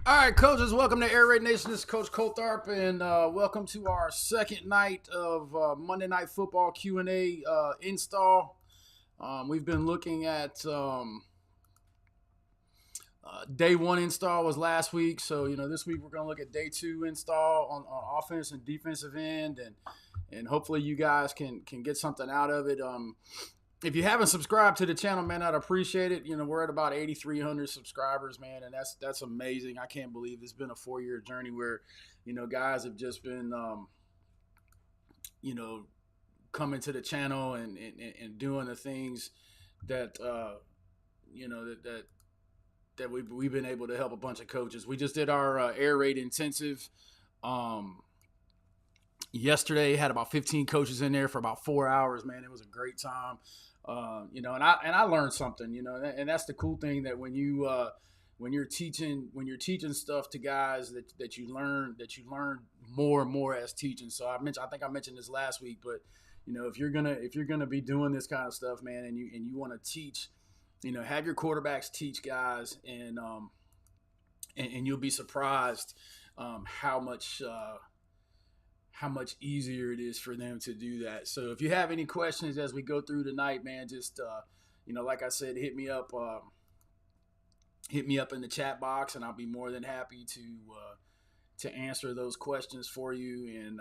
All right, coaches, welcome to Airraidnation. This is Coach Coltharp, and welcome to our second night of Monday Night Football Q&A install. We've been looking at day one install was last week, so this week we're going to look at day two install on offense and defensive end, and hopefully you guys can get something out of it. If you haven't subscribed to the channel, man, I'd appreciate it. We're at about 8,300 subscribers, man, and that's amazing. I can't believe it's been a 4-year journey where, guys have just been, coming to the channel and doing the things that, that we've been able to help a bunch of coaches. We just did our air raid intensive yesterday. Had about 15 coaches in there for about 4 hours, man. It was a great time. And I learned something, and that's the cool thing, that when you're teaching stuff to guys that you learn more and more as teaching. So I think I mentioned this last week, but if you're gonna be doing this kind of stuff, man, and you want to teach, have your quarterbacks teach guys, and you'll be surprised how much easier it is for them to do that. So if you have any questions as we go through tonight, man, just like I said, hit me up in the chat box, and I'll be more than happy to answer those questions for you. And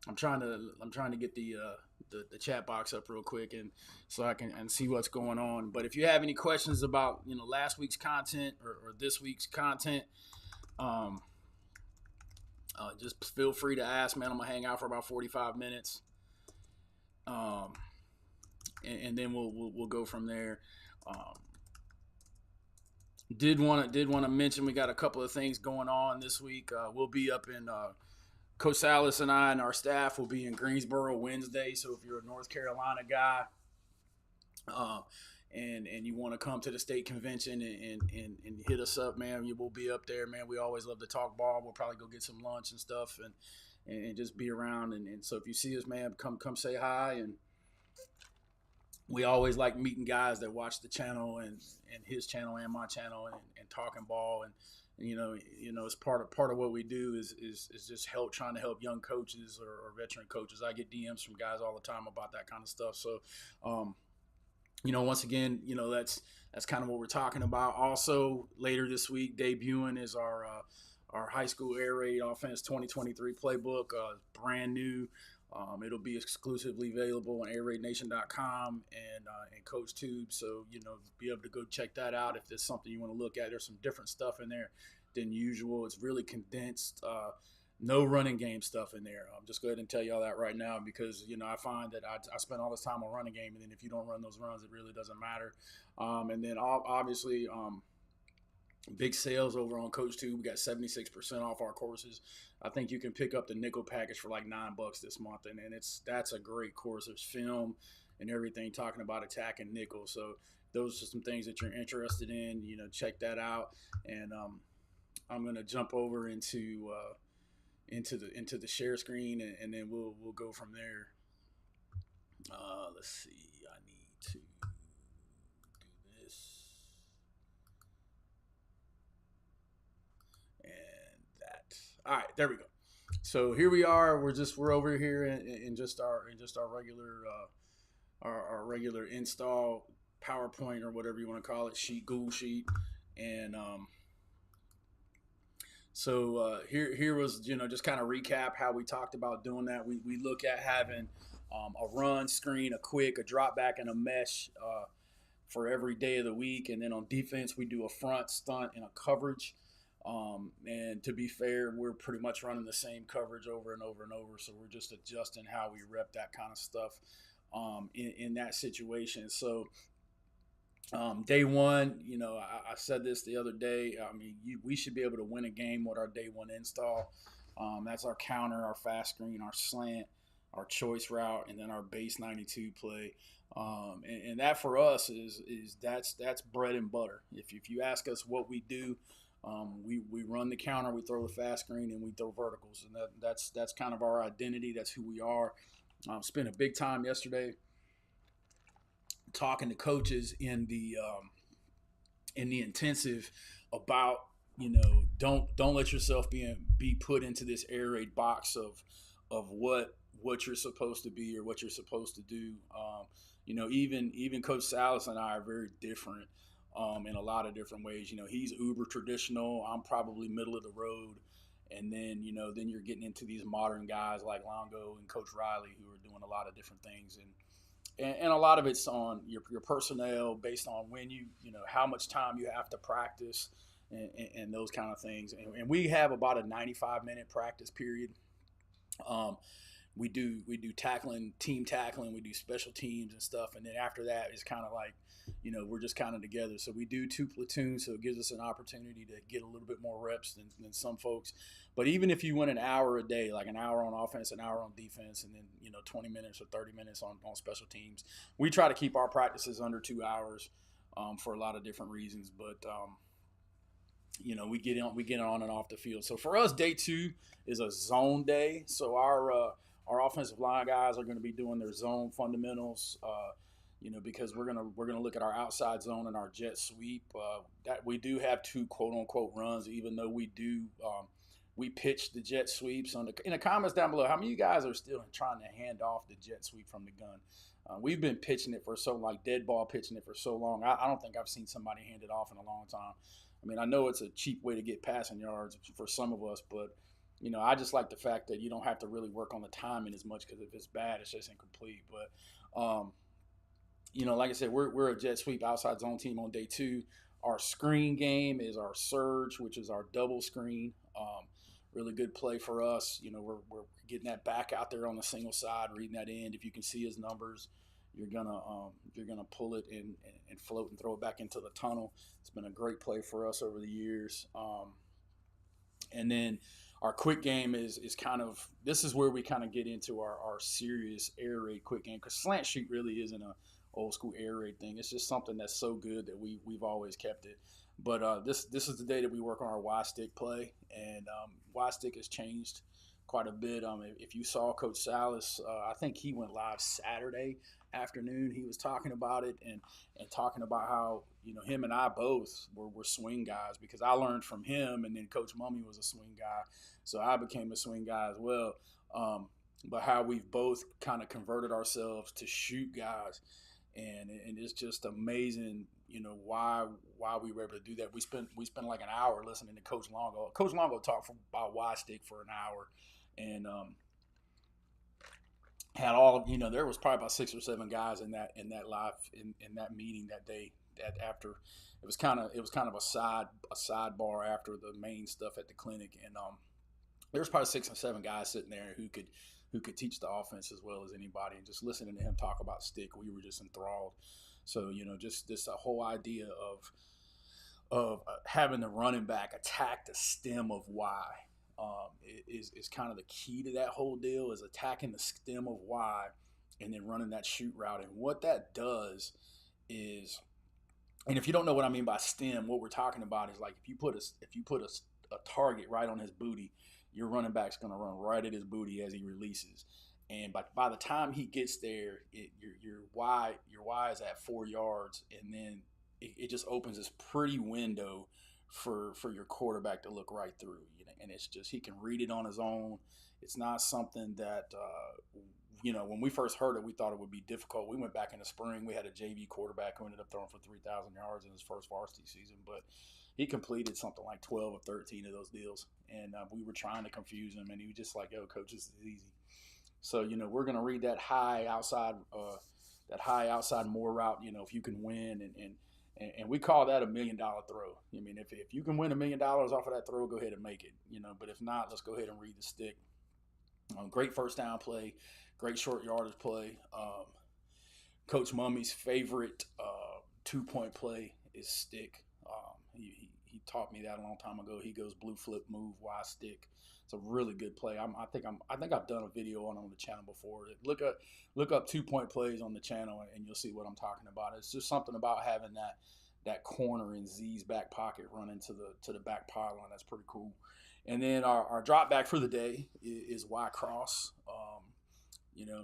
I'm trying to get the chat box up real quick, and so I can see what's going on. But if you have any questions about last week's content or this week's content, just feel free to ask, man. I'm gonna hang out for about 45 minutes, and then we'll go from there. Did want to mention we got a couple of things going on this week. We'll be up in Coach Salas and I and our staff will be in Greensboro Wednesday. So if you're a North Carolina guy, and you want to come to the state convention and hit us up, man, we will be up there, man. We always love to talk ball. We'll probably go get some lunch and stuff, and just be around. And so if you see us, man, come say hi. And we always like meeting guys that watch the channel and his channel and my channel and talking ball. And it's part of what we do is just trying to help young coaches or veteran coaches. I get DMs from guys all the time about that kind of stuff. So, once again, that's kind of what we're talking about. Also, later this week, debuting is our high school air raid offense 2023 playbook, brand new. It'll be exclusively available on airraidnation.com and Coach Tube. So, be able to go check that out if there's something you want to look at. There's some different stuff in there than usual. It's really condensed. No running game stuff in there. I'm just go ahead and tell you all that right now, because I find that I spend all this time on running game, and then if you don't run those runs, it really doesn't matter. And then obviously big sales over on Coach Tube. We got 76% off our courses. I think you can pick up the nickel package for like $9 this month, and that's a great course. There's film and everything talking about attacking nickel. So those are some things that you're interested in. Check that out. And I'm gonna jump over into the share screen, and then we'll go from there. Let's see. I need to do this and that. All right, there we go. So here we are. We're over here in just our regular our regular install PowerPoint or whatever you want to call it Google sheet, and So here was, just kind of recap how we talked about doing that. We look at having a run, screen, a drop back, and a mesh for every day of the week. And then on defense, we do a front, stunt, and a coverage. And to be fair, we're pretty much running the same coverage over and over and over. So we're just adjusting how we rep that kind of stuff in that situation. So day one, I said this the other day. We should be able to win a game with our day one install. That's our counter, our fast screen, our slant, our choice route, and then our base 92 play. And that for us that's bread and butter. If you ask us what we do, we run the counter, we throw the fast screen, and we throw verticals, and that's kind of our identity. That's who we are. Spent a big time yesterday talking to coaches in the intensive about don't let yourself be put into this air raid box of what you're supposed to be or what you're supposed to do. Even Coach Salas and I are very different in a lot of different ways. He's uber traditional. I'm probably middle of the road. And then, then you're getting into these modern guys like Longo and Coach Riley who are doing a lot of different things. And a lot of it's on your personnel based on when how much time you have to practice and those kind of things. And we have about a 95-minute practice period. We do tackling, team tackling, we do special teams and stuff, and then after that it's kind of like, we're just kind of together. So we do 2 platoons, so it gives us an opportunity to get a little bit more reps than some folks. But even if you went an hour a day, like an hour on offense, an hour on defense, and then 20 minutes or 30 minutes on special teams, we try to keep our practices under 2 hours for a lot of different reasons. But we get on and off the field. So for us, day 2 is a zone day. So our offensive line guys are going to be doing their zone fundamentals, because we're gonna look at our outside zone and our jet sweep. That we do have 2 quote unquote runs, even though we pitch the jet sweeps. In the comments down below, how many of you guys are still trying to hand off the jet sweep from the gun? We've been pitching it for dead ball pitching it for so long. I don't think I've seen somebody hand it off in a long time. I mean, I know it's a cheap way to get passing yards for some of us, but I just like the fact that you don't have to really work on the timing as much, because if it's bad, it's just incomplete. But like I said, we're a jet sweep outside zone team on day 2. Our screen game is our surge, which is our double screen. Really good play for us. We're getting that back out there on the single side, reading that end. If you can see his numbers, you're gonna pull it and float and throw it back into the tunnel. It's been a great play for us over the years. And then our quick game is kind of, this is where we kind of get into our serious air raid quick game, because slant shoot really isn't a old school air raid thing. It's just something that's so good that we've always kept it. But this is the day that we work on our Y stick play, and Y stick has changed quite a bit. If you saw Coach Salas, I think he went live Saturday afternoon. He was talking about it and talking about how him and I both were swing guys, because I learned from him, and then Coach Mummy was a swing guy, so I became a swing guy as well. But how we've both kind of converted ourselves to shoot guys, and it's just amazing, why we were able to do that. We spent like an hour listening to Coach Longo. Coach Longo talked about Y stick for an hour, and had all there was probably about 6 or 7 guys in that live in that meeting that day. That after it was kind of a sidebar after the main stuff at the clinic, and there was probably 6 or 7 guys sitting there who could teach the offense as well as anybody, and just listening to him talk about stick, we were just enthralled. So just this whole idea of having the running back attack the stem of Y. Is kind of the key to that whole deal, is attacking the stem of Y and then running that shoot route. And what that does is, and if you don't know what I mean by stem, what we're talking about is like if you put a target right on his booty, your running back's going to run right at his booty as he releases. And by the time he gets there, your Y is at 4 yards, and then it just opens this pretty window for your quarterback to look right through. And it's just, he can read it on his own. It's not something that when we first heard it, we thought it would be difficult. We went back in the spring. We had a JV quarterback who ended up throwing for 3,000 yards in his first varsity season, but he completed something like 12 or 13 of those deals. And we were trying to confuse him, and he was just like, "Yo, coach, this is easy." So we're gonna read that high outside more route. If you can win, and we call that $1 million throw. I mean, if you can win $1 million off of that throw, go ahead and make it. But if not, let's go ahead and read the stick. Great first down play, great short yardage play. Coach Mummy's favorite 2-point play is stick. He taught me that a long time ago. He goes blue flip move, Y stick. It's a really good play. I think I've done a video on the channel before. Look up 2-point plays on the channel, and you'll see what I'm talking about. It's just something about having that corner in Z's back pocket running to the back pylon. That's pretty cool. And then our drop back for the day is Y cross.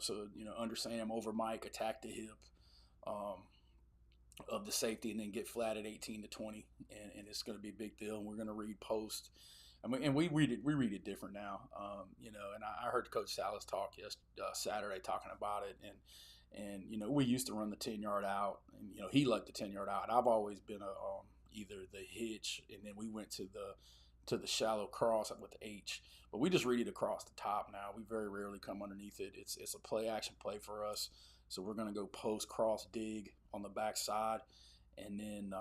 So understand him over Mike, attack the hip. of the safety, and then get flat at 18 to 20, and it's going to be a big deal. And we're going to read post, and we read it. We read it different now, you know. And I heard Coach Salas talk Saturday talking about it, and you know, we used to run the 10-yard out, and you know, he liked the 10-yard out. I've always been either the hitch, and then we went to the shallow cross with the H. But we just read it across the top now. We very rarely come underneath it. It's a play action play for us. So we're going to go post cross dig on the backside, and then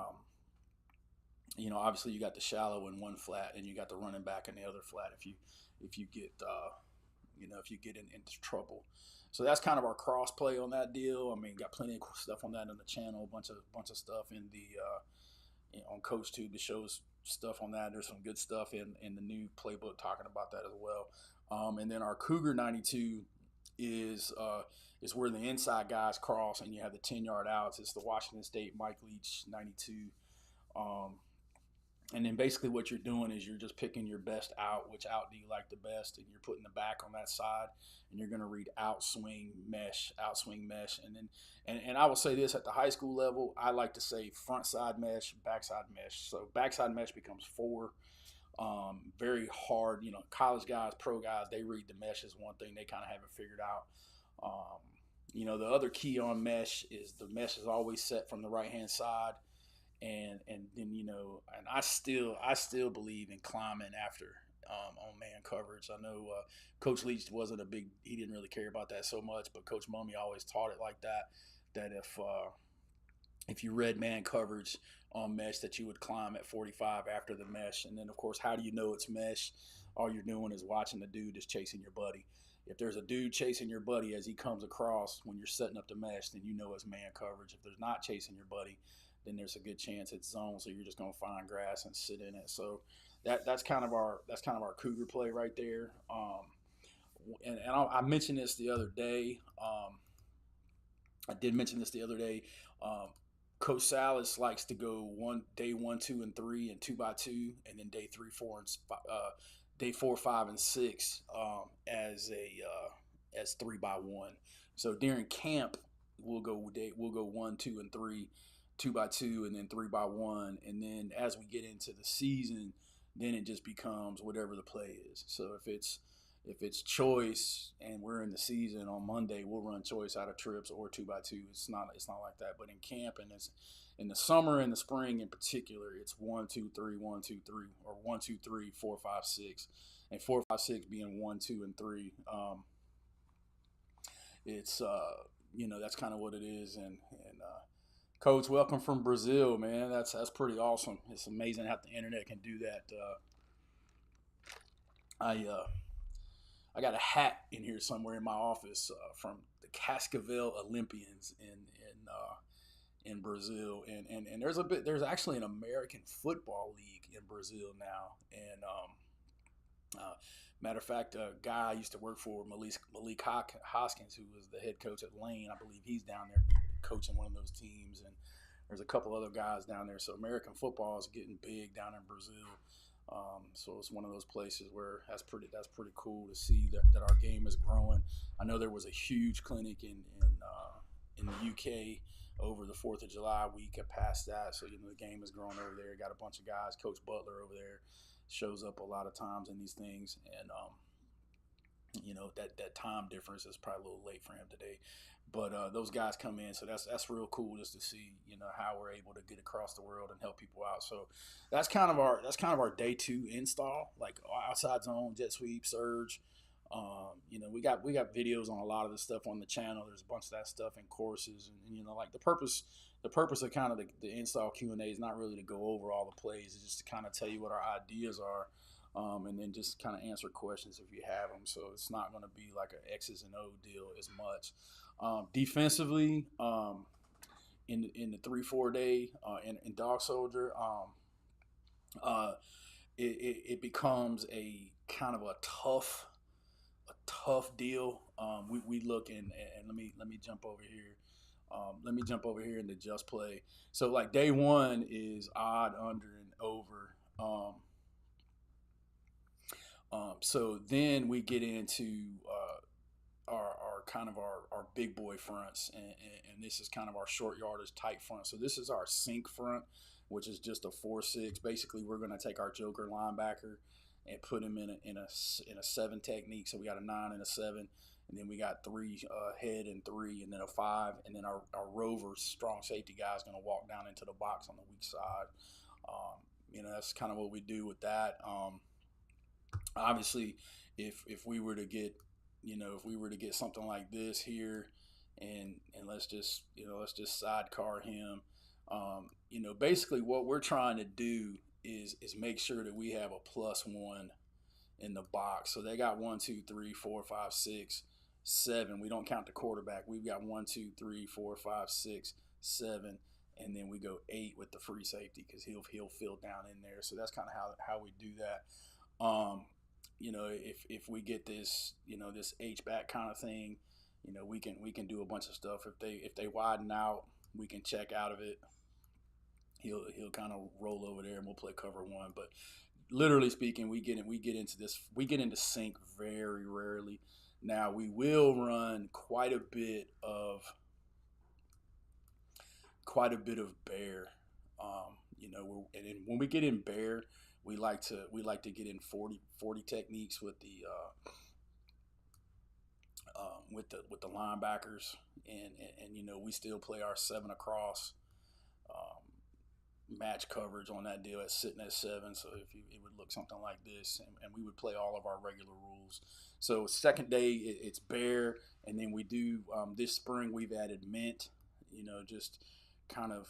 you know, obviously you got the shallow in one flat, and you got the running back in the other flat if you get you know, if you get into trouble. So that's kind of our cross play on that deal. I mean, got plenty of stuff on that on the channel, bunch of stuff in the on Coach Tube that shows stuff on that. There's some good stuff in the new playbook talking about that as well. And then our Cougar 92 is where the inside guys cross, and you have the 10-yard outs. It's the Washington State Mike Leach 92. And then basically what you're doing is you're just picking your best out. Which out do you like the best? And you're putting the back on that side, and you're going to read outswing mesh. And then, and I will say this, at the high school level, I like to say front side mesh, backside mesh. So backside mesh becomes 4. Very hard, you know, college guys, pro guys, they read the mesh as one thing. They kind of have it figured out. You know, the other key on mesh is the mesh is always set from the right-hand side. And then, you know, and I still believe in climbing after on man coverage. I know Coach Leach he didn't really care about that so much, but Coach Mummy always taught it like that. That if you read man coverage on mesh, that you would climb at 45 after the mesh. And then, of course, how do you know it's mesh? All you're doing is watching the dude that's chasing your buddy. If there's a dude chasing your buddy as he comes across when you're setting up the mesh, then you know it's man coverage. If there's not chasing your buddy, then there's a good chance it's zone. So you're just going to find grass and sit in it. So that's kind of our Cougar play right there. And I mentioned this the other day. I did mention this the other day. Coach Salas likes to go day 1, 2, and 3 and 2x2, and then day 3, 4, and day 4, 5, and 6 as 3x1. So during camp, we'll go 1, 2, and 3, 2x2, and then 3x1, and then as we get into the season, then it just becomes whatever the play is. So if it's choice and we're in the season on Monday, we'll run choice out of trips or 2x2. It's not like that. But in camp and it's in the summer and the spring in particular, it's 1, 2, 3, 1, 2, 3, or 1, 2, 3, 4, 5, 6, and 4, 5, 6 being 1, 2, and 3. It's you know, that's kind of what it is. And Coach, welcome from Brazil, man. That's pretty awesome. It's amazing how the internet can do that. I got a hat in here somewhere in my office from the Cascavel Olympians in Brazil, and there's actually an American football league in Brazil now, and matter of fact, a guy I used to work for, Malik Hoskins, who was the head coach at Lane, I believe he's down there coaching one of those teams, and there's a couple other guys down there. So American football is getting big down in Brazil. So it's one of those places where that's pretty cool to see that our game is growing. I know there was a huge clinic in the UK over the 4th of July week past that. So, you know, the game is growing over there. Got a bunch of guys. Coach Butler over there shows up a lot of times in these things. And, you know, that time difference is probably a little late for him today. But those guys come in, so that's real cool just to see, you know, how we're able to get across the world and help people out. So that's kind of our day 2 install, like outside zone, jet sweep, surge. You know, we got videos on a lot of the stuff on the channel. There's a bunch of that stuff in courses, and you know, like the purpose of kind of the install Q&A is not really to go over all the plays. It's just to kind of tell you what our ideas are. And then just kind of answer questions if you have them. So it's not going to be like an X's and O deal as much. Defensively, in the 3-4 day in Dog Soldier, it becomes a kind of a tough deal. We look and let me jump over here. Let me jump over here into just play. So like day 1 is odd, under, and over. So then we get into our kind of our big boy fronts, and this is kind of our short yardage tight front. So this is our sink front, which is just a 4-6. Basically, we're going to take our joker linebacker and put him in a 7 technique. So we got a 9 and a 7, and then we got 3 head and 3, and then a 5, and then our rover strong safety guy is going to walk down into the box on the weak side. That's kind of what we do with that. Obviously, if we were to get something like this here, and let's just sidecar him. Basically what we're trying to do is make sure that we have a +1 in the box. So they got 1, 2, 3, 4, 5, 6, 7. We don't count the quarterback. We've got 1, 2, 3, 4, 5, 6, 7, and then we go 8 with the free safety because he'll fill down in there. So that's kind of how we do that. If we get this this H back kind of thing, we can do a bunch of stuff. If they widen out, we can check out of it. He'll kind of roll over there and we'll play cover 1. But literally speaking, we get into sync very rarely. Now we will run quite a bit of bear. And when we get in bear, we like to get in 40 techniques with the linebackers, and we still play our 7 across match coverage on that deal at sitting at 7. So it would look something like this, and we would play all of our regular rules. So second day it's bear, and then we do this spring we've added mint. Just kind of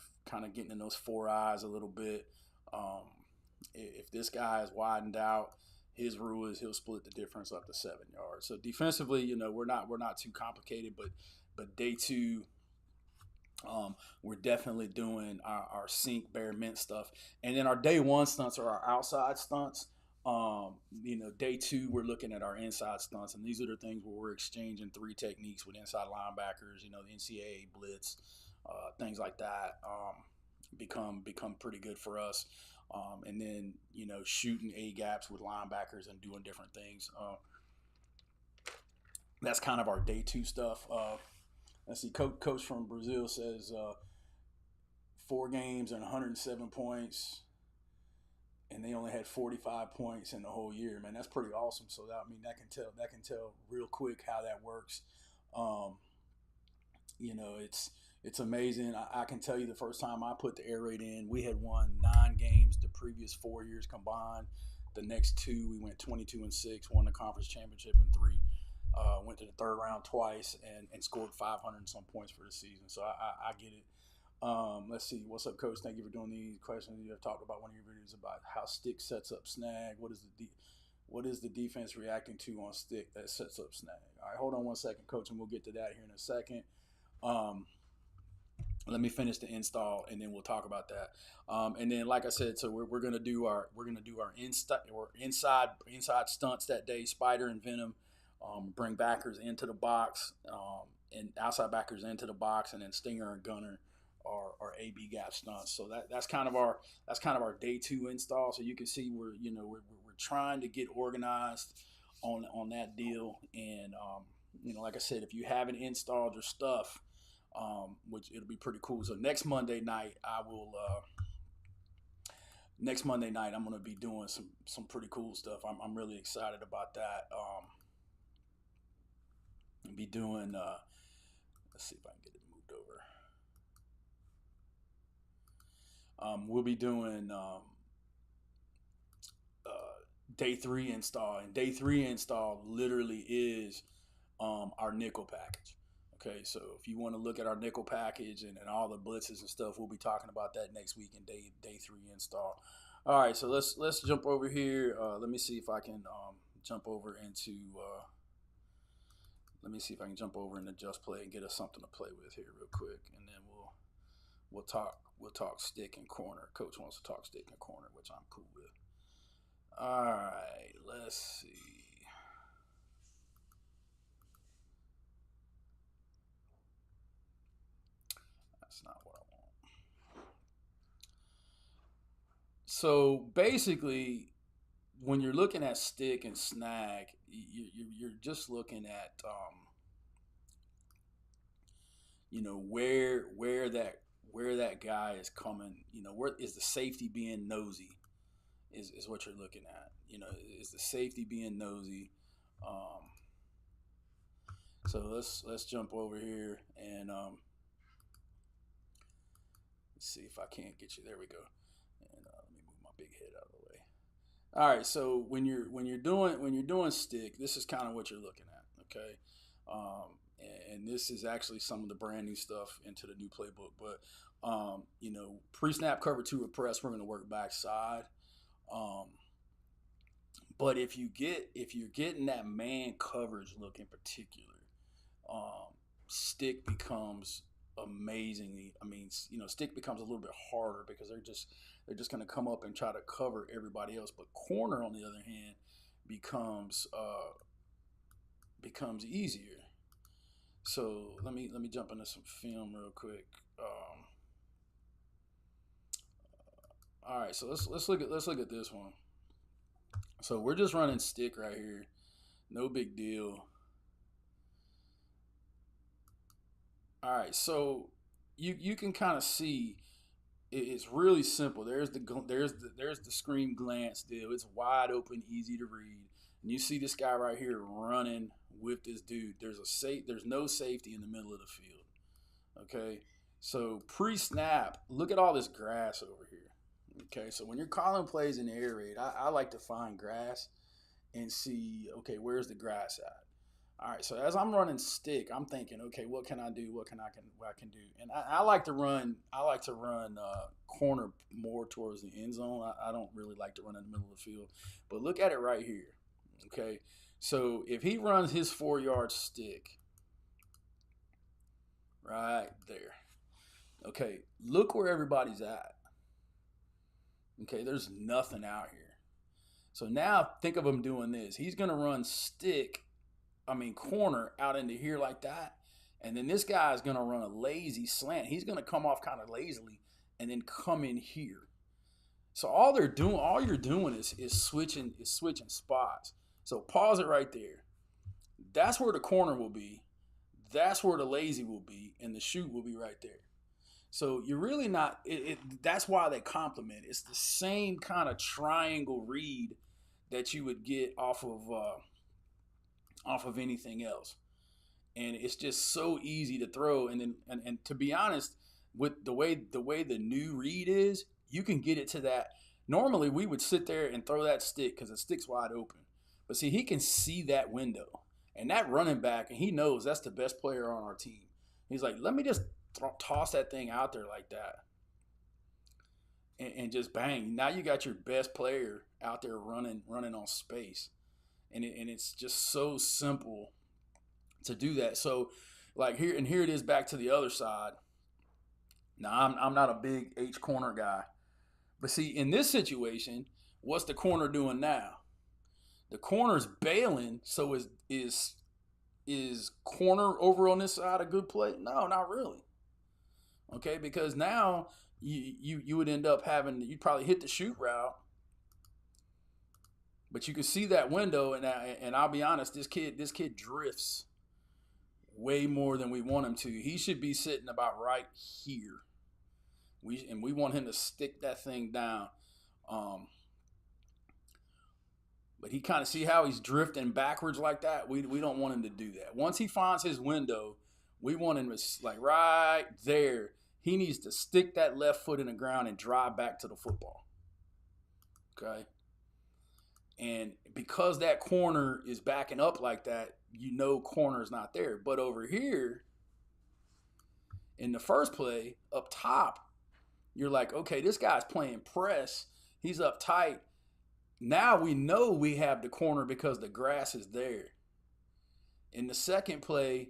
getting in those 4 eyes a little bit. If this guy is widened out, his rule is he'll split the difference up to 7 yards. So defensively, we're not too complicated, but day 2, we're definitely doing our sink bear mint stuff, and then our day 1 stunts are our outside stunts. Day 2 we're looking at our inside stunts, and these are the things where we're exchanging 3 techniques with inside linebackers. The NCAA blitz, things like that become pretty good for us. And then shooting A gaps with linebackers and doing different things. That's kind of our day 2 stuff. Let's see, coach from Brazil says 4 games and 107 points, and they only had 45 points in the whole year. Man, that's pretty awesome. So that can tell real quick how that works. It's amazing. I can tell you the first time I put the air raid in, we had won 9 games the previous 4 years combined. The next 2, we went 22-6, won the conference championship, and 3 went to the 3rd round twice and scored 500 and some points for the season. So I get it. Let's see. What's up, Coach? Thank you for doing these questions. You have talked about one of your videos about how stick sets up snag. What is the defense reacting to on stick that sets up snag? All right, hold on one second, Coach, and we'll get to that here in a second. Let me finish the install, and then we'll talk about that. And then, like I said, so we're gonna do our inside stunts that day. Spider and Venom, bring backers into the box, and outside backers into the box, and then Stinger and Gunner are AB gap stunts. So that's kind of our day 2 install. So you can see we're trying to get organized on that deal. And like I said, if you haven't installed your stuff, which it'll be pretty cool. So next Monday night I'm going to be doing some pretty cool stuff. I'm really excited about that. I'll be doing, let's see if I can get it moved over. We'll be doing day 3 install, and day 3 install literally is our nickel package. Okay, so if you want to look at our nickel package and all the blitzes and stuff, we'll be talking about that next week in day 3 install. All right, so let's jump over here. Let me see if I can jump over into Just Play and get us something to play with here real quick, and then we'll talk stick and corner. Coach wants to talk stick and corner, which I'm cool with. All right, let's see. That's not what I want. So basically, when you're looking at stick and snag, you're just looking at where that guy is coming. Where is the safety being nosy? Is what you're looking at. Is the safety being nosy? Um, so let's jump over here and let's see if I can't get you. There we go. And let me move my big head out of the way. All right. So when you're doing stick, this is kind of what you're looking at. Okay. And this is actually some of the brand new stuff into the new playbook. But pre-snap cover two or press, we're going to work backside. Um, but if you're getting that man coverage look in particular, stick becomes amazingly. I mean, stick becomes a little bit harder because they're just going to come up and try to cover everybody else. But corner, on the other hand, becomes easier. So let me jump into some film real quick. All right, so let's look at this one. So we're just running stick right here, no big deal. All right, so you can kind of see it's really simple. There's the screen glance deal. It's wide open, easy to read, and you see this guy right here running with this dude. There's no safety in the middle of the field. Okay, so pre-snap, look at all this grass over here. Okay, so when you're calling plays in the air raid, I like to find grass and see, okay, where's the grass at? All right, so as I'm running stick, I'm thinking, okay, what can I do? What I can do? And I like to run. Corner more towards the end zone. I don't really like to run in the middle of the field. But look at it right here. Okay, so if he runs his 4-yard stick right there, okay, look where everybody's at. Okay, there's nothing out here. So now think of him doing this. He's gonna run corner out into here like that. And then this guy is going to run a lazy slant. He's going to come off kind of lazily and then come in here. So all you're doing is switching spots. So pause it right there. That's where the corner will be. That's where the lazy will be, and the shoot will be right there. So you're really not. That's why they complement. It's the same kind of triangle read that you would get off of anything else, and it's just so easy to throw. And then and to be honest, with the way the new read is, you can get it to that. Normally we would sit there and throw that stick because the stick's wide open, but see, he can see that window, and that running back, and he knows that's the best player on our team. He's like, let me just toss that thing out there like that, and just bang. Now you got your best player out there running on space. And it's just so simple to do that. So, like here it is back to the other side. Now I'm not a big H corner guy, but see, in this situation, what's the corner doing now? The corner's bailing. So is corner over on this side a good play? No, not really. Okay, because now you would end up you'd probably hit the shoot route. But you can see that window, and I'll be honest, this kid drifts way more than we want him to. He should be sitting about right here. We want him to stick that thing down. But he kind of see how he's drifting backwards like that. We don't want him to do that. Once he finds his window, we want him to, like right there. He needs to stick that left foot in the ground and drive back to the football. Okay. And because that corner is backing up like that, corner's not there. But over here, in the first play, up top, you're like, okay, this guy's playing press. He's up tight. Now we know we have the corner because the grass is there. In the second play,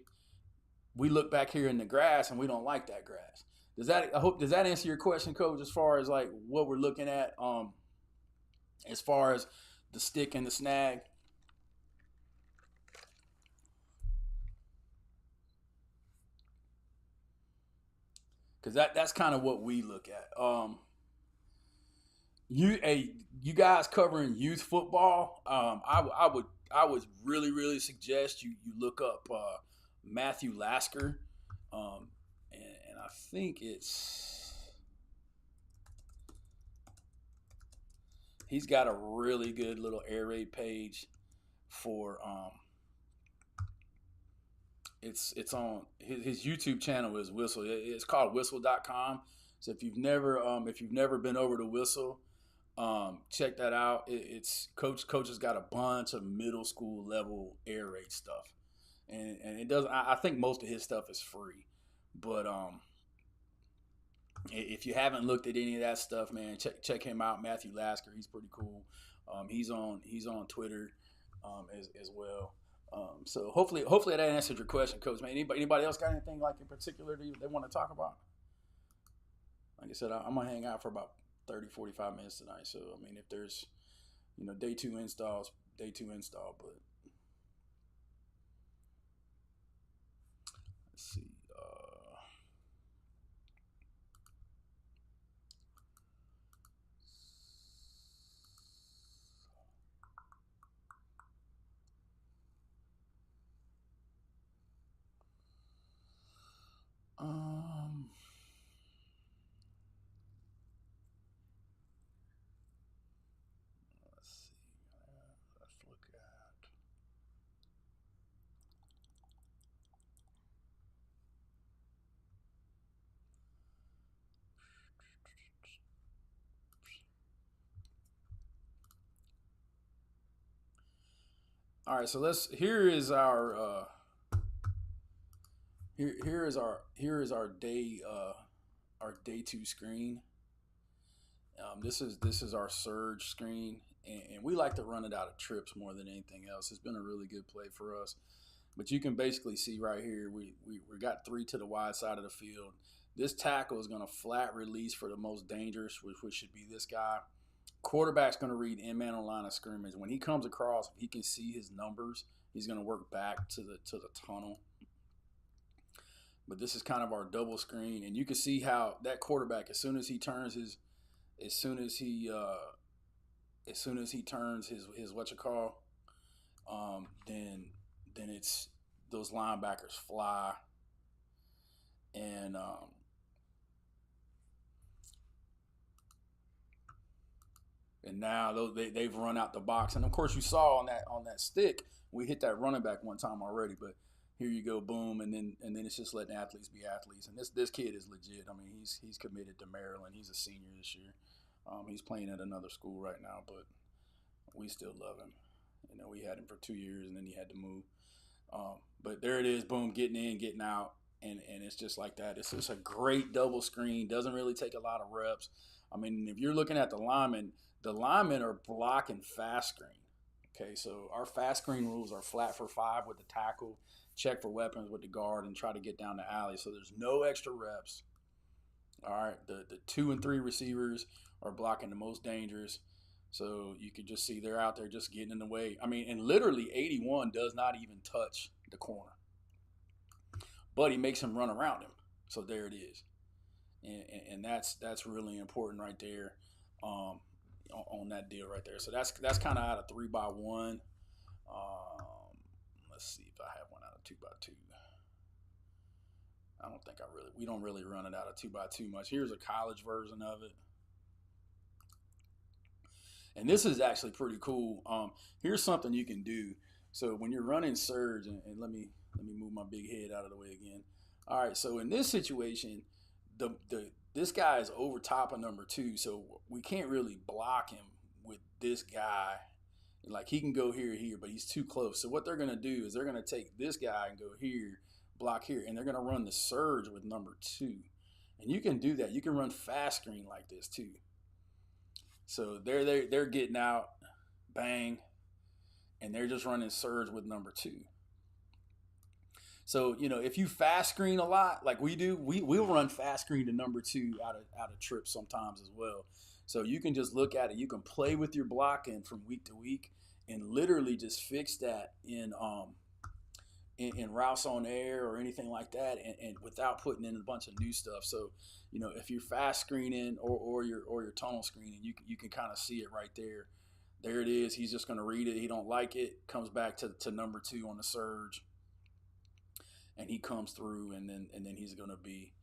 we look back here in the grass and we don't like that grass. Does that answer your question, Coach, as far as like what we're looking at, as far as the stick and the snag? Because that's kind of what we look at. You guys covering youth football, I would really suggest you look up Matthew Lasker. I think he's got a really good little air raid page for it's on his YouTube channel is Whistle. It's called whistle.com. So if you've never been over to Whistle, check that out. It's Coach has got a bunch of middle school level air raid stuff, and it does. I think most of his stuff is free, but if you haven't looked at any of that stuff, man, check him out. Matthew Lasker, he's pretty cool. He's on Twitter as well. So hopefully that answered your question, Coach. Man, anybody else got anything like in particular they want to talk about? Like I said, I'm gonna hang out for about 30, 45 minutes tonight. So I mean, if there's day two install. But let's see. Let's see. Let's look at. All right, so here is our here is our day two screen. This is our surge screen, and we like to run it out of trips more than anything else. It's been a really good play for us. But you can basically see right here, we got 3 to the wide side of the field. This tackle is going to flat release for the most dangerous, which should be this guy. Quarterback's going to read in man on line of scrimmage. When he comes across, he can see his numbers. He's going to work back to the tunnel. But this is kind of our double screen, and you can see how that quarterback, as soon as he turns his then it's those linebackers fly, and now they've run out the box. And of course, you saw on that stick, we hit that running back one time already, but here you go, boom, and then it's just letting athletes be athletes. And this kid is legit. I mean, he's committed to Maryland. He's a senior this year. He's playing at another school right now, but we still love him. We had him for 2 years, and then he had to move. But there it is, boom, getting in, getting out, and it's just like that. It's just a great double screen. Doesn't really take a lot of reps. I mean, if you're looking at the linemen are blocking fast screen. Okay, so our fast screen rules are flat for 5 with the tackle, check for weapons with the guard, and try to get down the alley. So there's no extra reps. All right, the 2 and 3 receivers are blocking the most dangerous. So you can just see they're out there just getting in the way. I mean, and literally 81 does not even touch the corner. But he makes him run around him. So there it is. And that's really important right there on that deal right there. So that's kind of out of 3x1. Let's see if I have one out of 2x2. I don't think we don't really run it out of 2x2 much. Here's a college version of it. And this is actually pretty cool. Here's something you can do. So when you're running surge, and let me move my big head out of the way again. All right, so in this situation, this guy is over top of number 2, so we can't really block him with this guy. Like, he can go here, but he's too close. So what they're going to do is they're going to take this guy and go here, block here, and they're going to run the surge with number 2. And you can do that. You can run fast screen like this too. So they're getting out, bang, and they're just running surge with number 2. So, if you fast screen a lot, like we do, we'll run fast screen to number 2 out of trips sometimes as well. So you can just look at it. You can play with your blocking from week to week and literally just fix that in routes on air or anything like that, and without putting in a bunch of new stuff. So, if you're fast screening or your tunnel screening, you can kind of see it right there. There it is. He's just going to read it. He don't like it. Comes back to number 2 on the surge, and he comes through, and then he's going to be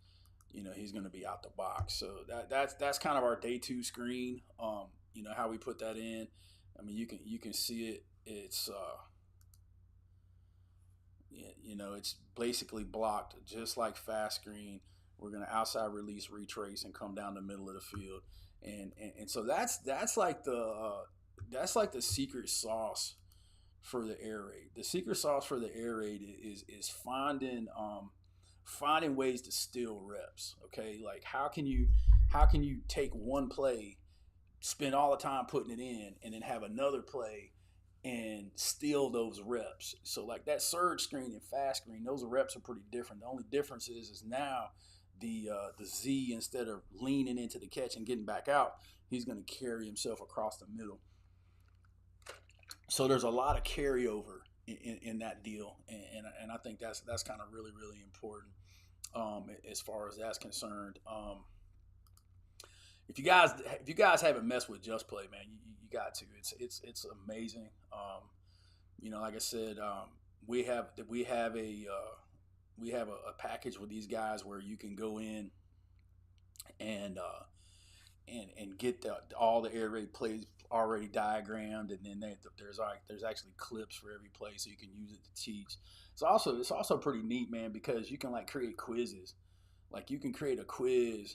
he's going to be out the box. So that's kind of our day two screen. How we put that in. I mean, you can see it. It's it's basically blocked just like fast screen. We're going to outside release, retrace, and come down the middle of the field, and so that's like the secret sauce for the air raid. The secret sauce for the air raid is finding ways to steal reps. Okay, like how can you take one play, spend all the time putting it in, and then have another play and steal those reps. So like that surge screen and fast screen, those reps are pretty different. The only difference is now the Z, instead of leaning into the catch and getting back out, he's going to carry himself across the middle. So there's a lot of carryover in that deal, and I think that's kind of really really important as far as that's concerned. If you guys haven't messed with Just Play, man, you got to. It's amazing. Like I said, we have a package with these guys where you can go in and get all the air raid plays already diagrammed, and then there's actually clips for every play, so you can use it to teach. It's also pretty neat, man, because you can like create quizzes. Like you can create a quiz,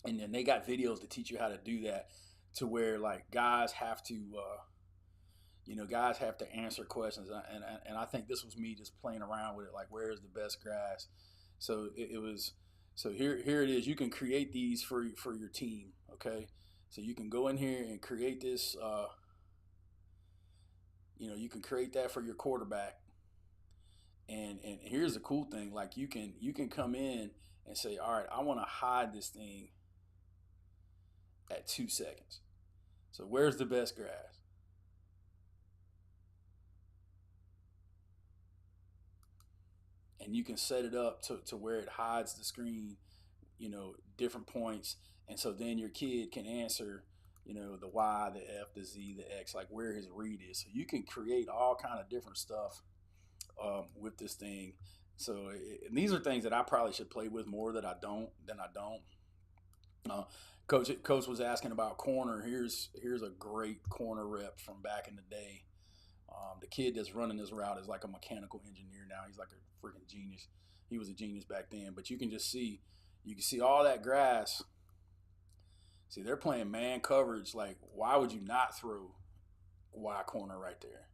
and then they got videos to teach you how to do that, to where like guys have to answer questions, and I think this was me just playing around with it, like where is the best grass. So it was. So here it is. You can create these for your team. Okay, so you can go in here and create this. You can create that for your quarterback. And here's the cool thing. Like you can come in and say, all right, I want to hide this thing at 2 seconds. So where's the best grass? And you can set it up to where it hides the screen, different points. And so then your kid can answer, the Y, the F, the Z, the X, like where his read is. So you can create all kind of different stuff with this thing. So and these are things that I probably should play with more than I don't. Coach was asking about corner. Here's a great corner rep from back in the day. The kid that's running this route is like a mechanical engineer now. He's like a freaking genius. He was a genius back then. But you can see all that grass. See, they're playing man coverage. Like, why would you not throw Y corner right there?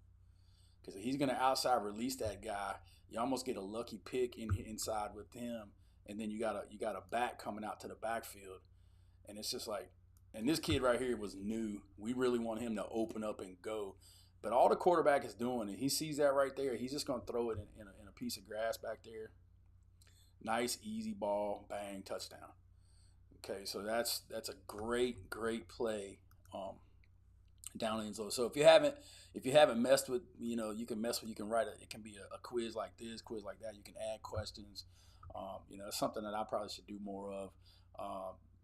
Because he's going to outside release that guy. You almost get a lucky pick inside with him, and then you got a back coming out to the backfield, and it's just like, and this kid right here was new. We really want him to open up and go. But all the quarterback is doing, and he sees that right there, he's just going to throw it in a piece of grass back there. Nice, easy ball, bang, touchdown. Okay, so that's a great play down in zone. So if you haven't messed with, you can write it. It can be a quiz like this, quiz like that. You can add questions. It's something that I probably should do more of.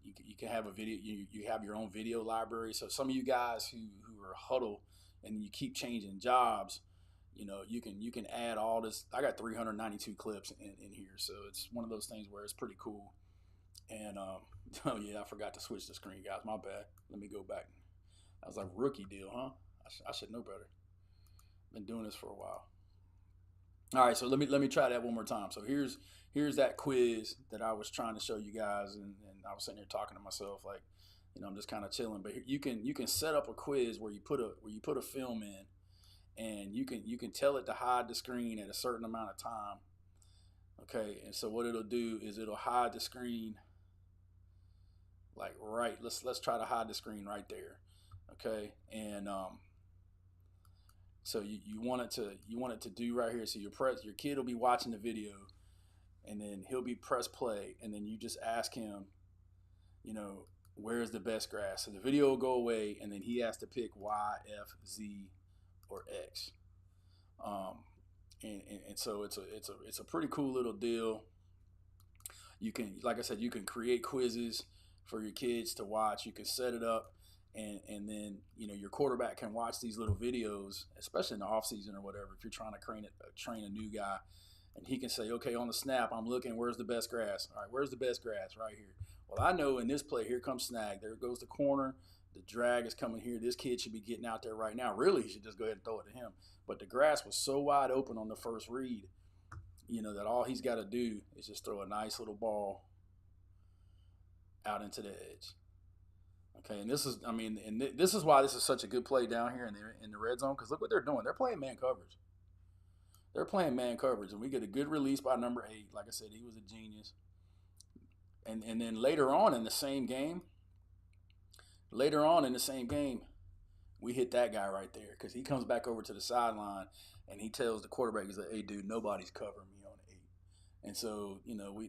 You can have a video. You have your own video library. So some of you guys who are huddle and you keep changing jobs, you can add all this. I got 392 clips in here, so it's one of those things where it's pretty cool. And oh yeah, I forgot to switch the screen, guys. My bad. Let me go back. That was like rookie deal, huh? I should know better. Been doing this for a while. All right, so let me try that one more time. So here's that quiz that I was trying to show you guys, and I was sitting here talking to myself, like, I'm just kind of chilling. But you can set up a quiz where you put a film in, and you can tell it to hide the screen at a certain amount of time. Okay, and so what it'll do is it'll hide the screen. Like right, let's try to hide the screen right there. Okay, and so you want it to do right here. So your kid will be watching the video, and then he'll be press play, and then you just ask him, where's the best grass. So the video will go away, and then he has to pick Y, F, Z, or X. And so it's a pretty cool little deal. You can, like I said, you can create quizzes for your kids to watch. You can set it up, and then your quarterback can watch these little videos, especially in the off season or whatever. If you're trying to train a new guy, and he can say, okay, on the snap, I'm looking, where's the best grass? All right, where's the best grass? Right here. Well, I know in this play, here comes snag. There goes the corner. The drag is coming here. This kid should be getting out there right now. Really, he should just go ahead and throw it to him. But the grass was so wide open on the first read, that all he's got to do is just throw a nice little ball out into the edge. Okay, and this is, this is why this is such a good play down here in the red zone, because look what they're doing. They're playing man coverage. They're playing man coverage, and we get a good release by number 8. Like I said, he was a genius. And then later on in the same game, we hit that guy right there, because he comes back over to the sideline and he tells the quarterback, he's like, hey, dude, nobody's covering me on 8. And so,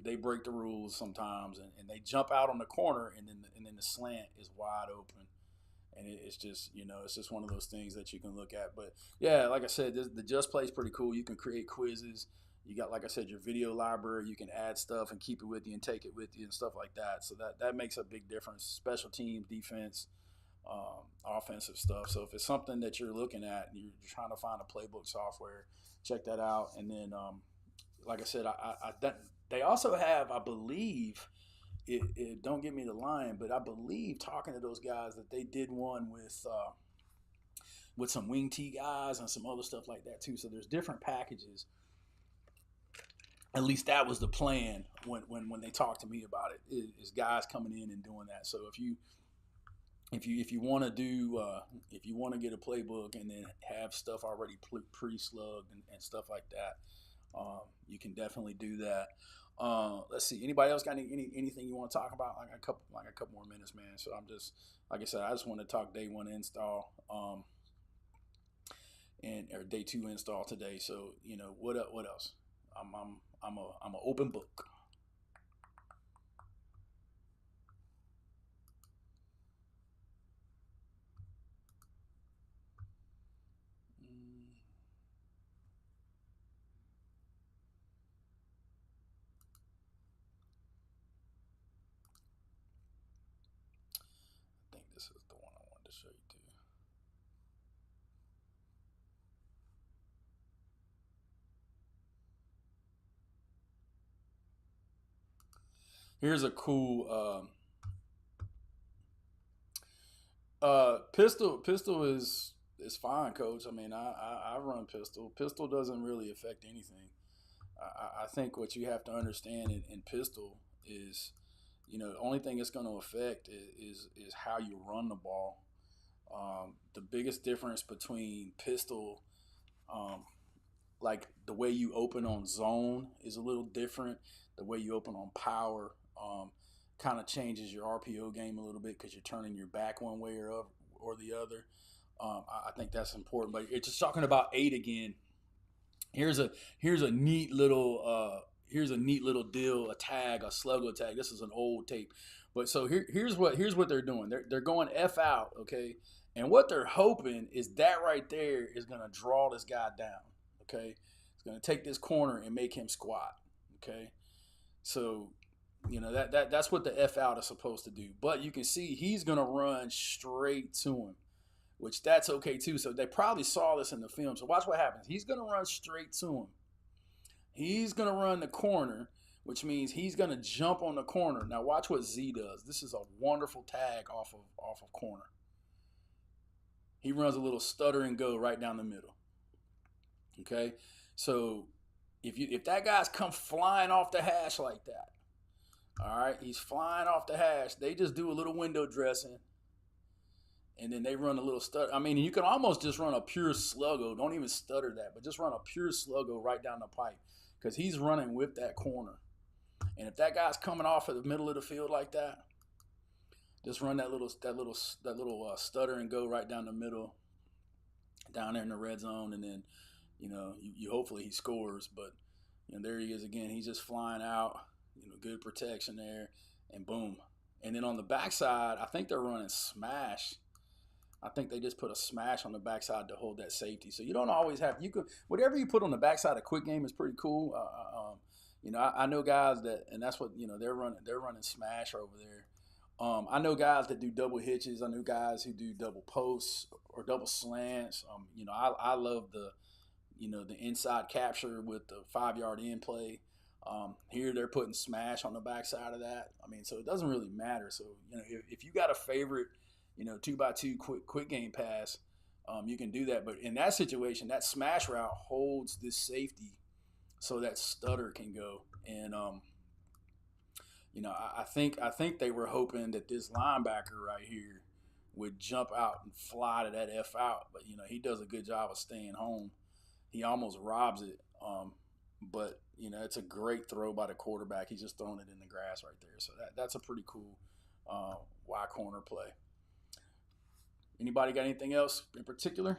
they break the rules sometimes, and they jump out on the corner, and then the slant is wide open. And it's just, it's just one of those things that you can look at. But, yeah, like I said, the Just Play is pretty cool. You can create quizzes. You got, like I said, your video library. You can add stuff and keep it with you and take it with you and stuff like that. So that makes a big difference. Special teams, defense, offensive stuff. So if it's something that you're looking at and you're trying to find a playbook software, check that out. And then, like I said, they also have, I believe, don't give me the line, but I believe, talking to those guys, that they did one with some wing tee guys and some other stuff like that too. So there's different packages. At least that was the plan when they talked to me about it, is guys coming in and doing that. So if you want to do if you want to get a playbook and then have stuff already pre-slugged and stuff like that, you can definitely do that. Let's see. Anybody else got anything you want to talk about? Like a couple more minutes, man. So I'm just, like I said, I just want to talk day 1 install, or day 2 install today. So what else? I'm an open book. I think this is the one I wanted to show you too. Here's a cool pistol. Pistol is fine, coach. I mean, I run pistol. Pistol doesn't really affect anything. I think what you have to understand in pistol is, the only thing it's going to affect is how you run the ball. The biggest difference between pistol, like the way you open on zone is a little different. The way you open on power kind of changes your RPO game a little bit, because you're turning your back one way or the other. I think that's important. But it's just talking about 8 again. Here's a neat little deal, a tag, a sluggo tag. This is an old tape, but so here's what they're doing. They're going F out, okay, and what they're hoping is that right there is gonna draw this guy down, okay. It's gonna take this corner and make him squat, okay. So that's what the F out is supposed to do. But you can see he's gonna run straight to him, which that's okay too. So they probably saw this in the film. So watch what happens. He's going to run straight to him. He's going to run the corner, which means he's going to jump on the corner. Now watch what Z does. This is a wonderful tag off of corner. He runs a little stutter and go right down the middle. Okay? So if that guy's come flying off the hash like that, all right, he's flying off the hash, they just do a little window dressing. And then they run a little stutter. I mean, you can almost just run a pure sluggo. Don't even stutter that, but just run a pure sluggo right down the pipe, because he's running with that corner. And if that guy's coming off of the middle of the field like that, just run that little stutter and go right down the middle, down there in the red zone, and then you hopefully he scores. But there he is again. He's just flying out. Good protection there, and boom. And then on the backside, I think they're running smash. I think they just put a smash on the backside to hold that safety. So you don't always have, whatever you put on the backside of quick game is pretty cool. I know guys that, and that's what, they're running smash over there. I know guys that do double hitches. I know guys who do double posts or double slants. I love the inside capture with the 5 yard in play. Here they're putting smash on the backside of that. I mean, so it doesn't really matter. So if you got a favorite, 2x2 quick game pass, you can do that. But in that situation, that smash route holds this safety so that stutter can go. And I think they were hoping that this linebacker right here would jump out and fly to that F out, but he does a good job of staying home. He almost robs it, but it's a great throw by the quarterback. He's just throwing it in the grass right there. So that's a pretty cool Y corner play. Anybody got anything else in particular?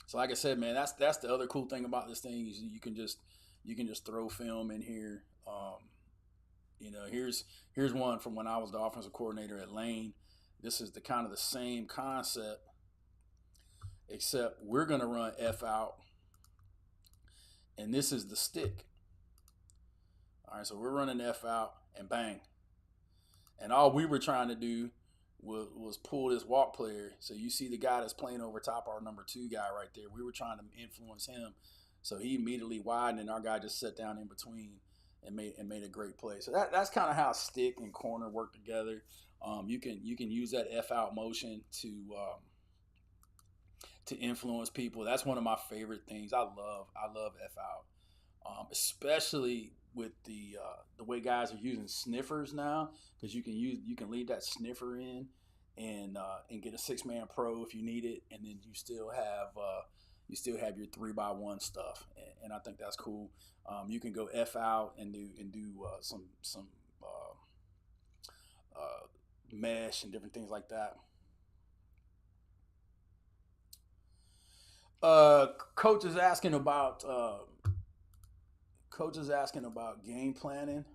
So like I said, man, that's the other cool thing about this thing is you can just throw film in here. Here's one from when I was the offensive coordinator at Lane. This is the kind of the same concept, except we're gonna run F out, and this is the stick. All right, so we're running F out and bang, and all we were trying to do was pull this walk player. So you see the guy that's playing over top our number 2 guy right there. We were trying to influence him, so he immediately widened, and our guy just sat down in between and made a great play. So that's kind of how stick and corner work together. You can use that F out motion to influence people. That's one of my favorite things. I love F out, especially with the way guys are using sniffers now, because you can leave that sniffer in and get a 6-man pro if you need it, and then you still have your 3x1 stuff, and I think that's cool. You can go F out and do some mesh and different things like that. Coach is asking about game planning,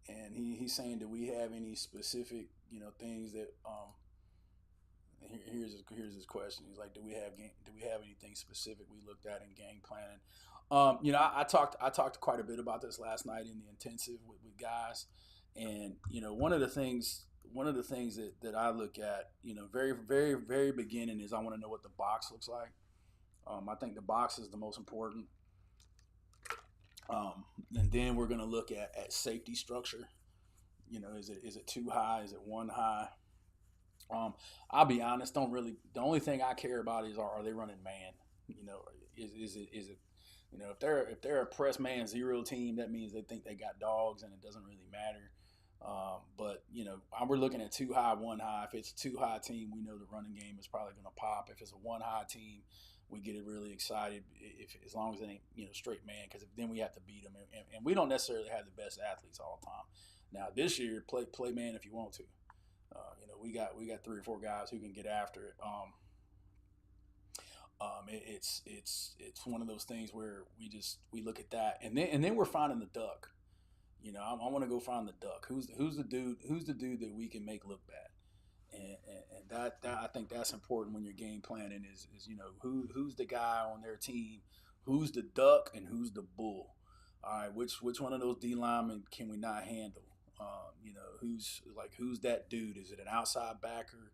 and he's saying, do we have any specific things that here's his question. He's like, do we have anything specific we looked at in game planning? I talked quite a bit about this last night in the intensive with guys, and one of the things that I look at, very, very, very beginning is I want to know what the box looks like. I think the box is the most important. And then we're going to look at safety structure. Is it too high? Is it one high? I'll be honest. The only thing I care about is are they running man? Is it if they're a press man zero team, that means they think they got dogs, and it doesn't really matter. But we're looking at too high, one high. If it's a too high team, we know the running game is probably going to pop. If it's a one high team, we get it really excited. As long as it ain't straight man, because then we have to beat them, and we don't necessarily have the best athletes all the time. Now this year, play man if you want to. We got 3 or 4 guys who can get after it. It's one of those things where we look at that, and then we're finding the duck. I want to go find the duck. Who's the dude that we can make look bad, and that I think that's important when you're game planning is who's the guy on their team, who's the duck and who's the bull. All right, which one of those D linemen can we not handle? Who's that dude? Is it an outside backer?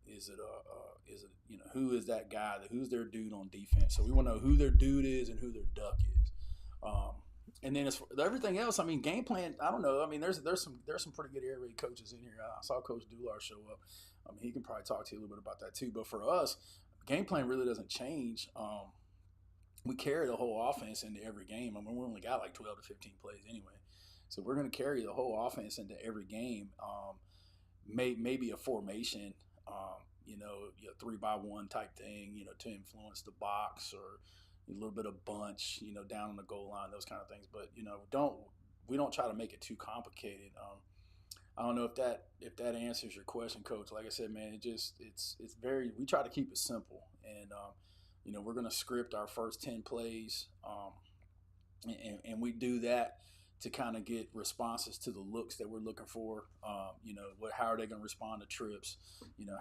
Is it who is that guy? Who's their dude on defense? So we want to know who their dude is and who their duck is. And then as for everything else, I mean, game plan. I don't know. I mean, there's some pretty good air raid coaches in here. I saw Coach Dular show up. He can probably talk to you a little bit about that too. But for us, game plan really doesn't change. We carry the whole offense into every game. I mean, we only got like 12 to 15 plays anyway. So we're going to carry the whole offense into every game. Maybe a formation, a 3x1 type thing, to influence the box, or a little bit of bunch, down on the goal line, those kind of things. But we don't try to make it too complicated. I don't know if that answers your question, Coach. Like I said, man, it's very. We try to keep it simple, and we're going to script our first 10 plays, and we do that to kind of get responses to the looks that we're looking for. How are they going to respond to trips?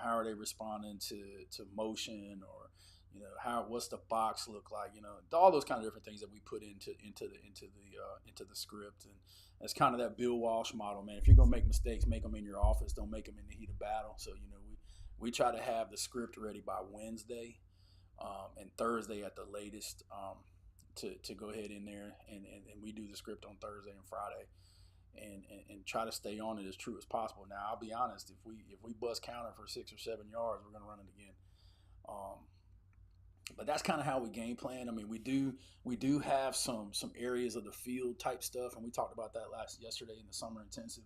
How are they responding to motion, or what's the box look like? All those kind of different things that we put into the script, and that's kind of that Bill Walsh model, man. If you're gonna make mistakes, make them in your office. Don't make them in the heat of battle. So we try to have the script ready by Wednesday, and Thursday at the latest, to go ahead in there, and we do the script on Thursday and Friday, and try to stay on it as true as possible. Now, I'll be honest, if we bust counter for 6 or 7 yards, we're gonna run it again. But that's kind of how we game plan. I mean, we do have some areas of the field type stuff, and we talked about that yesterday in the summer intensive.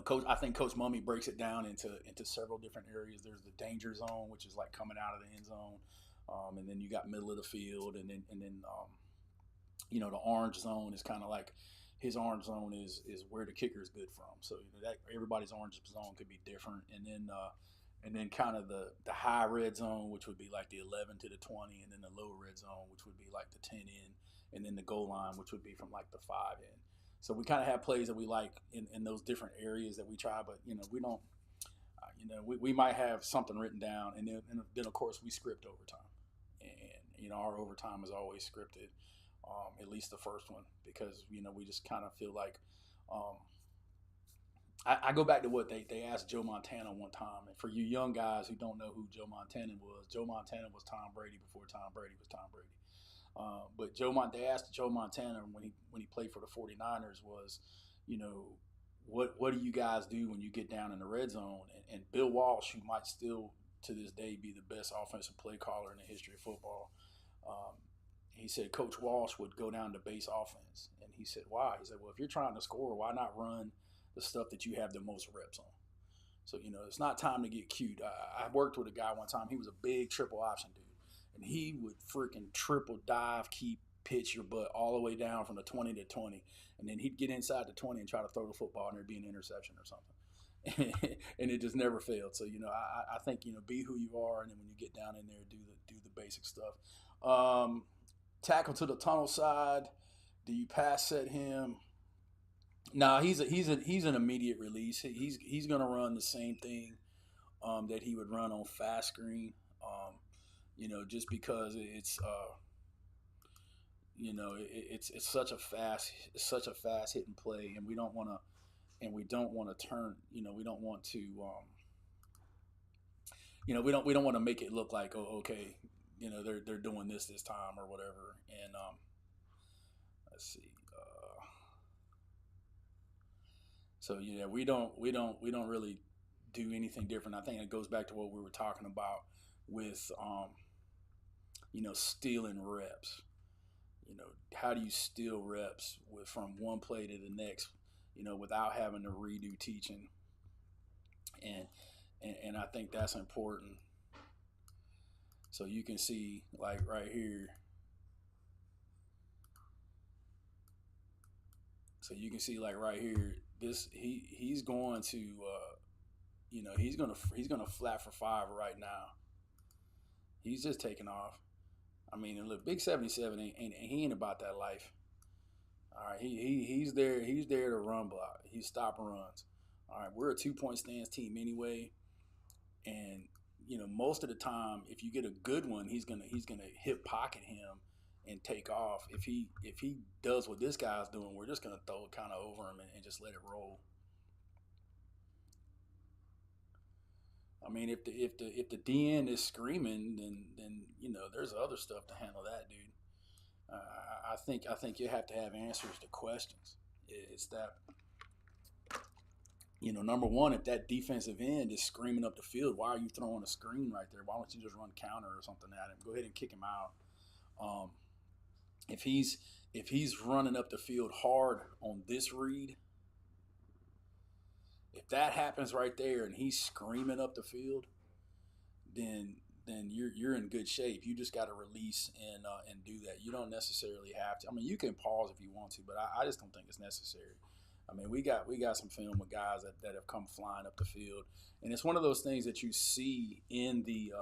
Coach, I think Coach Mummy breaks it down into several different areas. There's the danger zone, which is like coming out of the end zone, and then you got middle of the field, and then the orange zone is kind of like his orange zone is where the kicker is good from. So that everybody's orange zone could be different, and then kind of the high red zone, which would be like the 11 to the 20, and then the low red zone, which would be like the 10 in, and then the goal line, which would be from like the 5 in. So we kind of have plays that we like in those different areas that we try, but we don't. We might have something written down, and then of course we script overtime, and our overtime is always scripted, at least the first one, because we just kind of feel like. I go back to what they asked Joe Montana one time, and for you young guys who don't know who Joe Montana was Tom Brady before Tom Brady was Tom Brady. But they asked Joe Montana when he played for the 49ers was, what do you guys do when you get down in the red zone? And Bill Walsh, who might still to this day be the best offensive play caller in the history of football, he said Coach Walsh would go down to base offense. And he said, why? He said, well, if you're trying to score, why not run the stuff that you have the most reps on? So, it's not time to get cute. I worked with a guy one time. He was a big triple option dude. And he would freaking triple dive, keep pitch your butt all the way down from the 20 to 20. And then he'd get inside the 20 and try to throw the football, and there'd be an interception or something. And it just never failed. So, I think, be who you are. And then when you get down in there, do the basic stuff. Tackle to the tunnel side. Do you pass set him? No, he's an immediate release. He's going to run the same thing that he would run on fast screen. Just because it's it's such a fast hitting play, and we don't want to turn. We don't want to we don't want to make it look like, oh, okay, they're doing this time or whatever. And let's see. So yeah, we don't really do anything different. I think it goes back to what we were talking about with stealing reps. How do you steal reps from one play to the next, without having to redo teaching? And I think that's important. So you can see like right here. So you can see like right here, this he's going to he's gonna flat for 5 right now. He's just taking off. I mean, and look, Big 77 he ain't about that life. All right, he's there to run block. He's stop runs. All right, we're a 2-point stance team anyway, and most of the time, if you get a good one, he's gonna hip pocket him and take off. If he does what this guy's doing, we're just gonna throw it kind of over him and just let it roll. I mean, if the DN is screaming, then there's other stuff to handle that, dude. I think you have to have answers to questions. It's that number one, if that defensive end is screaming up the field, why are you throwing a screen right there? Why don't you just run counter or something at him? Go ahead and kick him out. If he's running up the field hard on this read, if that happens right there and he's screaming up the field, then you're in good shape. You just got to release and do that. You don't necessarily have to. I mean, you can pause if you want to, but I just don't think it's necessary. I mean, we got some film with guys that have come flying up the field, and it's one of those things that you see in the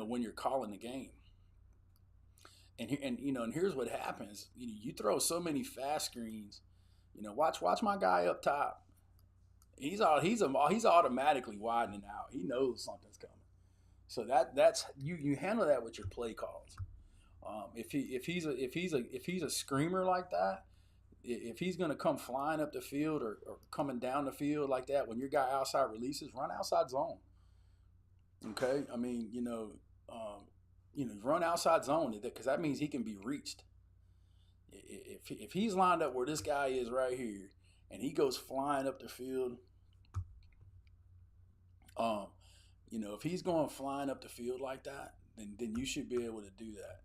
when you're calling the game. And here's what happens. You throw so many fast screens. Watch my guy up top. He's automatically widening out. He knows something's coming. So that's you handle that with your play calls. If he's a screamer like that, if he's going to come flying up the field or coming down the field like that, when your guy outside releases, run outside zone. Okay, I mean, run outside zone because that means he can be reached. If he's lined up where this guy is right here, and he goes flying up the field, um, if he's going flying up the field like that, then you should be able to do that.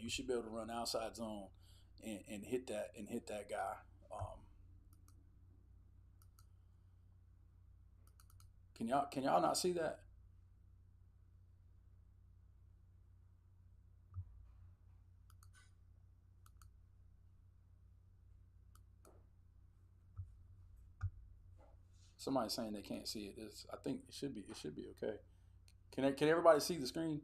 You should be able to run outside zone and hit that guy. Can y'all not see that? Somebody's saying they can't see it. I think it should be okay. Can everybody see the screen?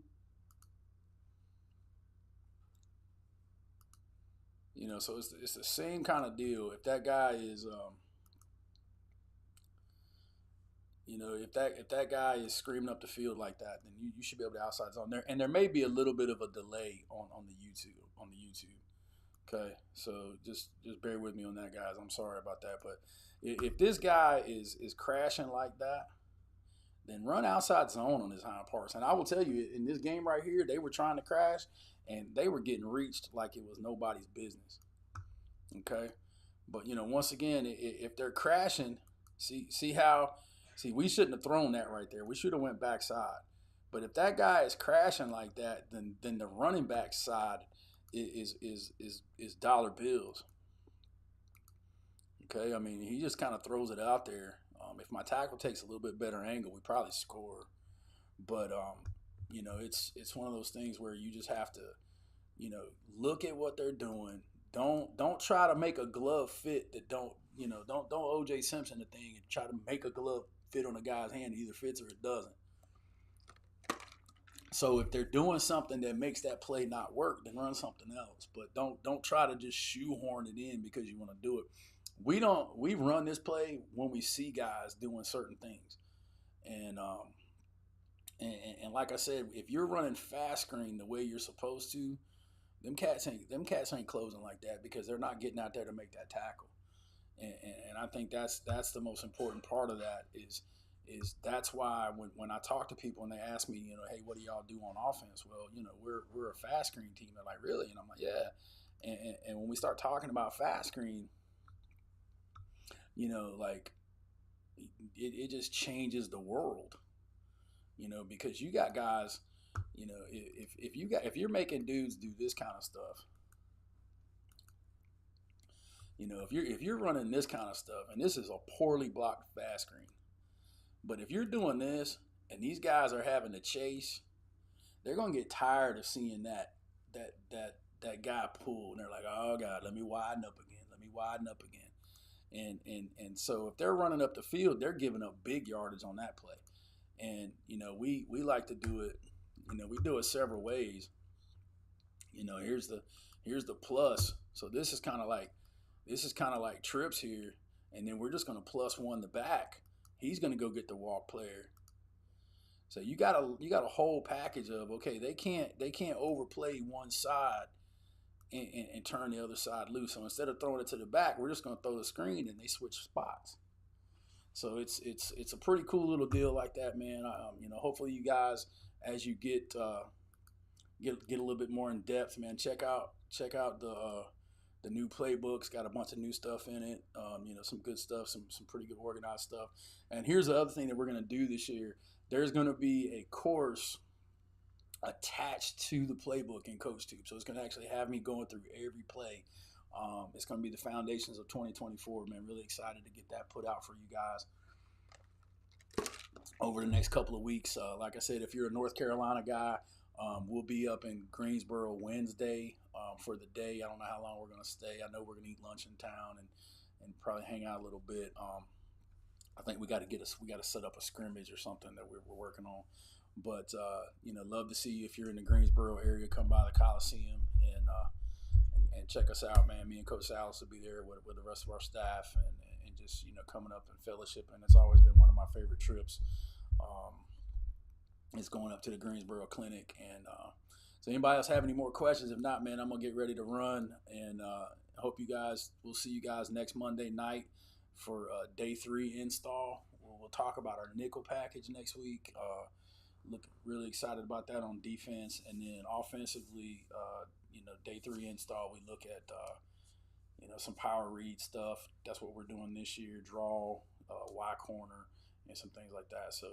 So it's the same kind of deal. If that guy is if that guy is screaming up the field like that, then you should be able to outside zone there. And there may be a little bit of a delay on the YouTube. Okay, so just bear with me on that, guys. I'm sorry about that, but if this guy is crashing like that, then run outside zone on his hind parts. And I will tell you, in this game right here, they were trying to crash, and they were getting reached like it was nobody's business. Okay, but once again, if they're crashing, see we shouldn't have thrown that right there. We should have went backside. But if that guy is crashing like that, then the running back side is dollar bills. Okay, I mean, he just kind of throws it out there. If my tackle takes a little bit better angle, we probably score. But it's one of those things where you just have to, look at what they're doing. Don't try to make a glove fit that don't OJ Simpson the thing and try to make a glove fit on a guy's hand. It either fits or it doesn't. So if they're doing something that makes that play not work, then run something else. But don't try to just shoehorn it in because you want to do it. We run this play when we see guys doing certain things. And and like I said, if you're running fast screen the way you're supposed to, them cats ain't closing like that because they're not getting out there to make that tackle. And I think that's the most important part of that is that's why when I talk to people and they ask me, hey, what do y'all do on offense? Well, we're a fast screen team. They're like, really? And I'm like, yeah. And when we start talking about fast screen, like it just changes the world, because you got guys, if you're making dudes do this kind of stuff, if you're running this kind of stuff, and this is a poorly blocked fast screen, but if you're doing this and these guys are having to chase, they're gonna get tired of seeing that guy pull, and they're like, oh God, let me widen up again. And so if they're running up the field, they're giving up big yardage on that play. And we like to do it. We do it several ways. Here's the plus. So this is kind of like trips here, and then we're just going to plus one the back. He's going to go get the walk player. So you got a whole package of, okay, they can't overplay one side and turn the other side loose. So instead of throwing it to the back, we're just going to throw the screen, and they switch spots. So it's a pretty cool little deal like that, man. Hopefully you guys, as you get a little bit more in depth, man, check out the new playbooks. Got a bunch of new stuff in it. Some good stuff, some pretty good organized stuff. And here's the other thing that we're gonna do this year. There's gonna be a course attached to the playbook in CoachTube. So it's gonna actually have me going through every play. It's going to be the foundations of 2024, man. Really excited to get that put out for you guys over the next couple of weeks. Like I said, if you're a North Carolina guy, we'll be up in Greensboro Wednesday for the day. I don't know how long we're going to stay. I know we're going to eat lunch in town and probably hang out a little bit. I think we got to set up a scrimmage or something that we're working on. But love to see you if you're in the Greensboro area. Come by the Coliseum and check us out, man. Me and Coach Salas will be there with the rest of our staff and just coming up and fellowship. And it's always been one of my favorite trips. It's going up to the Greensboro Clinic. And so anybody else have any more questions? If not, man, I'm gonna get ready to run and I hope you guys, we'll see you guys next Monday night for day 3 install. We'll talk about our nickel package next week. Look really excited about that on defense, and then offensively, day 3 install. We look at some power read stuff. That's what we're doing this year. Draw, Y corner, and some things like that. So,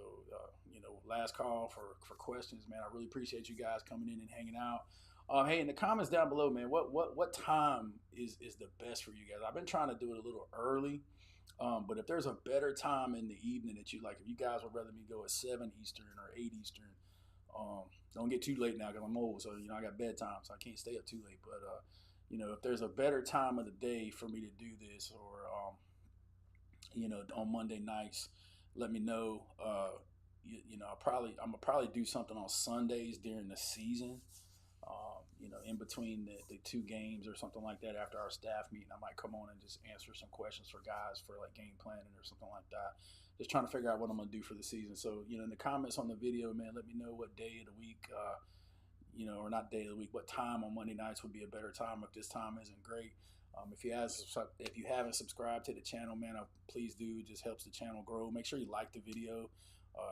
last call for questions, man. I really appreciate you guys coming in and hanging out. Hey, in the comments down below, man, what time is the best for you guys? I've been trying to do it a little early, but if there's a better time in the evening that you like, if you guys would rather me go at 7 Eastern or 8 Eastern, don't get too late now because I'm old, so I got bedtime, so I can't stay up too late. But if there's a better time of the day for me to do this, or on Monday nights, let me know. I'm gonna probably do something on Sundays during the season. In between the 2 games or something like that after our staff meeting, I might come on and just answer some questions for guys for like game planning or something like that. Just trying to figure out what I'm gonna do for the season. So in the comments on the video, man, let me know what day of the week, or not day of the week, what time on Monday nights would be a better time if this time isn't great. If you haven't subscribed to the channel, man, please do. It just helps the channel grow. Make sure you like the video,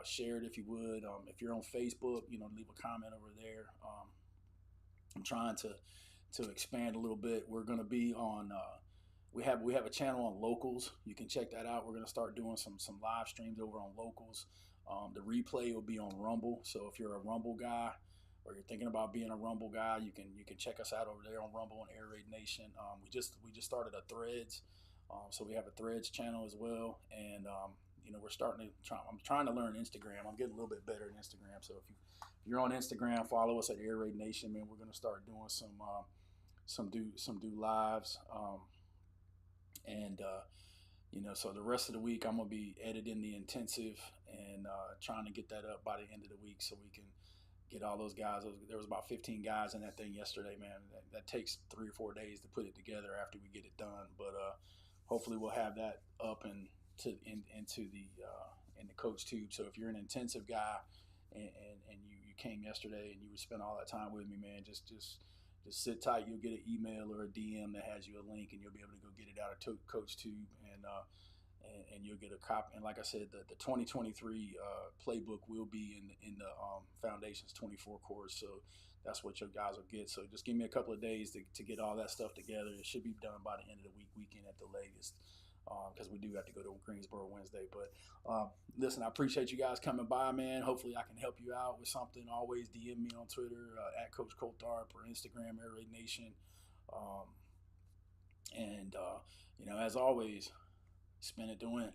share it if you would. If you're on Facebook, leave a comment over there. I'm trying to expand a little bit. We're going to be on. We have a channel on Locals. You can check that out. We're going to start doing some live streams over on Locals. The replay will be on Rumble. So if you're a Rumble guy, or you're thinking about being a Rumble guy, you can check us out over there on Rumble and Airraidnation. We just started a Threads, so we have a Threads channel as well, and we're starting to try. I'm trying to learn Instagram. I'm getting a little bit better at Instagram. So if you're on Instagram, follow us at Airraidnation, man. We're gonna start doing some lives, and so the rest of the week I'm gonna be editing the intensive and trying to get that up by the end of the week so we can get all those guys. There was about 15 guys in that thing yesterday, man. That takes 3 or 4 days to put it together after we get it done. But hopefully we'll have that up into the coach tube. So if you're an intensive guy and you came yesterday and you would spend all that time with me, man, just sit tight. You'll get an email or a DM that has you a link, and you'll be able to go get it out of coach tube, and you'll get a copy. And like I said, the 2023 playbook will be in the Foundations 24 course. So that's what your guys will get. So just give me a couple of days to get all that stuff together. It should be done by the end of the weekend at the latest, because we do have to go to Greensboro Wednesday. But listen, I appreciate you guys coming by, man. Hopefully I can help you out with something. Always DM me on Twitter at Coach Coltharp, or Instagram Airraidnation. And as always, spin it to win.